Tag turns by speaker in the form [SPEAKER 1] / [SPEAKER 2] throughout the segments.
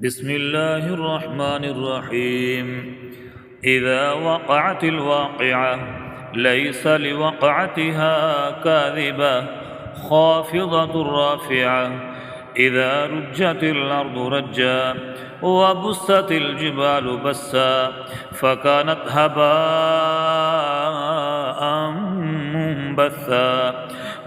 [SPEAKER 1] بسم الله الرحمن الرحيم. إذا وقعت الواقعة ليس لوقعتها كاذبة خافضة رافعة. إذا رجت الأرض رجا وبست الجبال بسا فكانت هباء منبثا.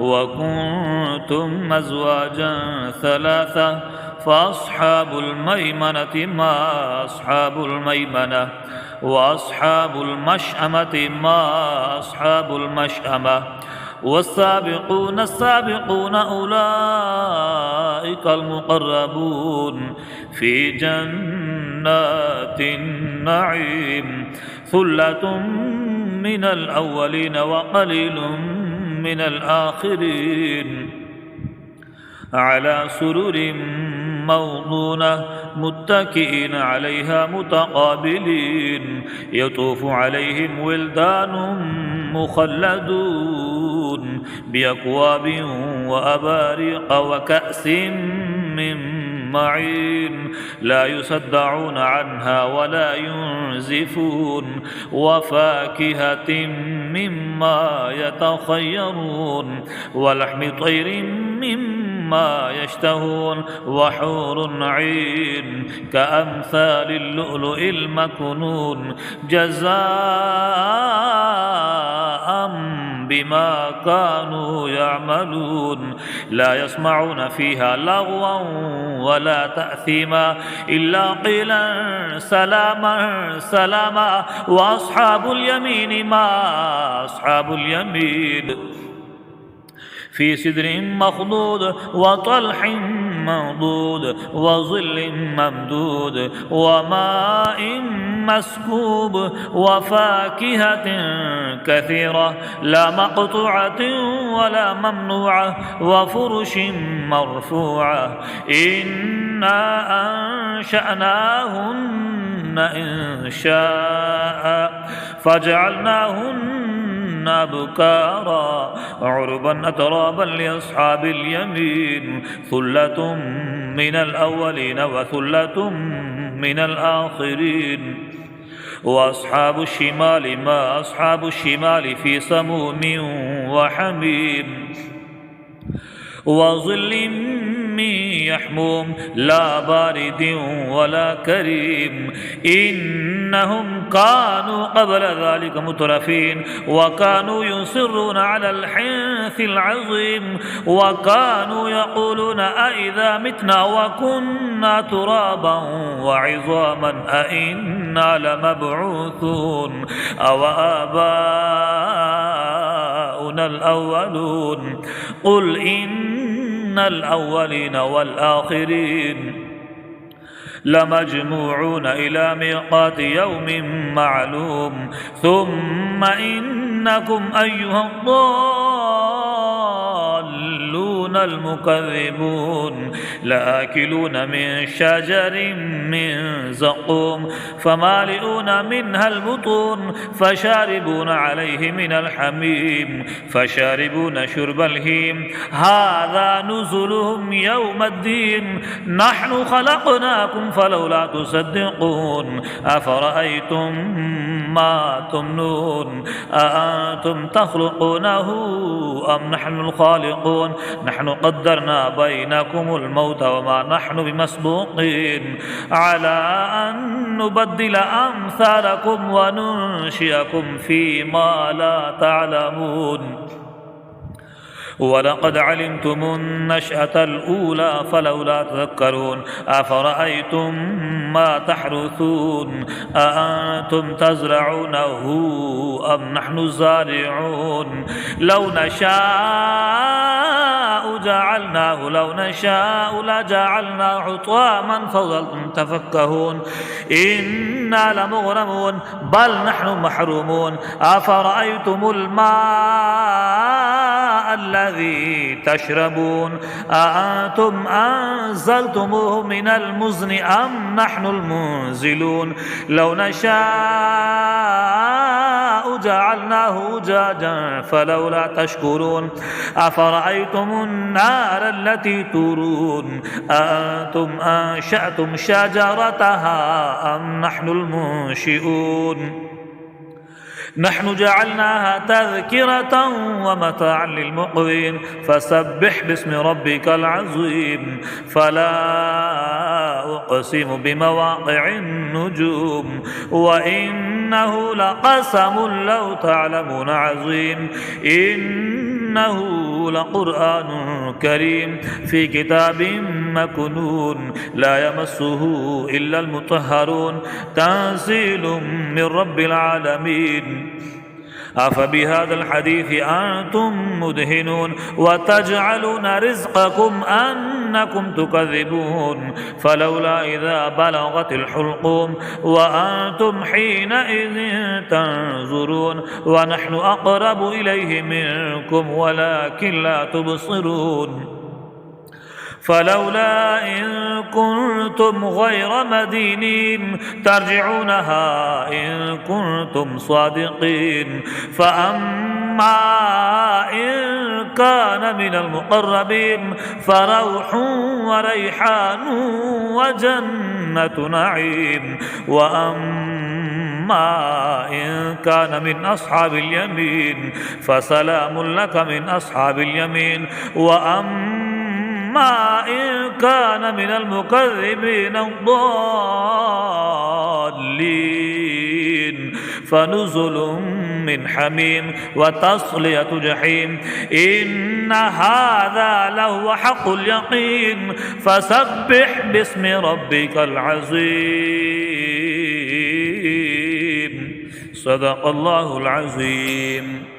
[SPEAKER 1] وكنتم أزواجا ثلاثة فأصحاب الميمنة ما أصحاب الميمنة وأصحاب المشأمة ما أصحاب المشأمة. والسابقون السابقون أولئك المقربون في جنات النعيم. ثلة من الأولين وقليل من الآخرين على سرر موضونة متكئين عليها متقابلين. يطوف عليهم ولدان مخلدون بأكواب وأباريق وكأس من معين لا يصدعون عنها ولا ينزفون. وفاكهة مما يتخيرون ولحم طير مما يشتهون. وحور عين كأمثال اللؤلؤ المكنون جزاء بما كانوا يعملون. لا يسمعون فيها لغوا ولا تأثيما إلا قيلا سلاما سلاما. وأصحاب اليمين ما أصحاب اليمين في سدر مخضود وطلح منضود وظل ممدود وماء مسكوب وفاكهة كثيرة لا مقطوعة ولا ممنوعة وفرش مرفوعة. إنا أنشأناهن إنشاء فجعلناهن أبكارا عربا أترابا لأصحاب اليمين. ثلة من الأولين وثلة من الآخرين. وأصحاب الشمال ما أصحاب الشمال في سموم وحميم وظل من يحموم لا بارد ولا كريم. إنهم كانوا قبل ذلك مترفين وكانوا يصرون على الحنث العظيم وكانوا يقولون أئذا متنا وكنا ترابا وعظاما أئنا لمبعوثون أو آباؤنا الأولون. قل إن الأولين والآخرين لمجموعون إلى ميقات يوم معلوم. ثم إنكم أيها الضالون المكذبون لآكلون من شجر من زقوم فمالئون منها البطون فشاربون عليه من الحميم فشاربون شرب الهيم. هذا نزلهم يوم الدين. نحن خلقناكم فلولا تصدقون. أفرأيتم ما تمنون أأنتم تخلقونه أم نحن الخالقون. نحن قدرنا بينكم الموت وما نحن بمسبوقين على أن نبدل أمثالكم وننشئكم فيما لا تعلمون. ولقد علمتم النشأة الأولى فلولا تذكرون. أفرأيتم ما تحرثون أأنتم تزرعونه أم نحن الزارعون. لو نشاء لجعلناه حطاما فظلتم تفكهون. إنا لمغرمون بل نحن محرومون. أفرأيتم الماء الذي تشربون أأنتم أنزلتموه من المزن أم نحن المنزلون. لو نشاء والسماء جعلناه أجاجا فلولا تشكرون أفرأيتم النار التي تورون أأنتم أنشأتم شجرتها أم نحن المنشئون نحن جعلناها تذكرة ومتاعا للمقوين فسبح باسم ربك العظيم فلا أقسم بمواقع النجوم وإنه لقسم لو تعلمون عظيم إنه لقرآن كريم في كتاب مكنون لا يمسه إلا المطهرون تنزيل من رب العالمين أفبهذا الحديث أنتم مدهنون وتجعلون رزقكم أنكم تكذبون فلولا إذا بلغت الحلقوم وأنتم حينئذ تنظرون ونحن أقرب إليه منكم ولكن لا تبصرون فلولا إن كنتم غير مدينين ترجعونها إن كنتم صادقين فأما إن كان من المقربين فروح وريحان وجنة نعيم وأما إن كان من أصحاب اليمين فسلام لك من أصحاب اليمين وأما إن كان من المكذبين الضالين فنزل من حميم وتصلية جحيم إن هذا لهو حق اليقين فسبح باسم ربك العظيم صدق الله العظيم.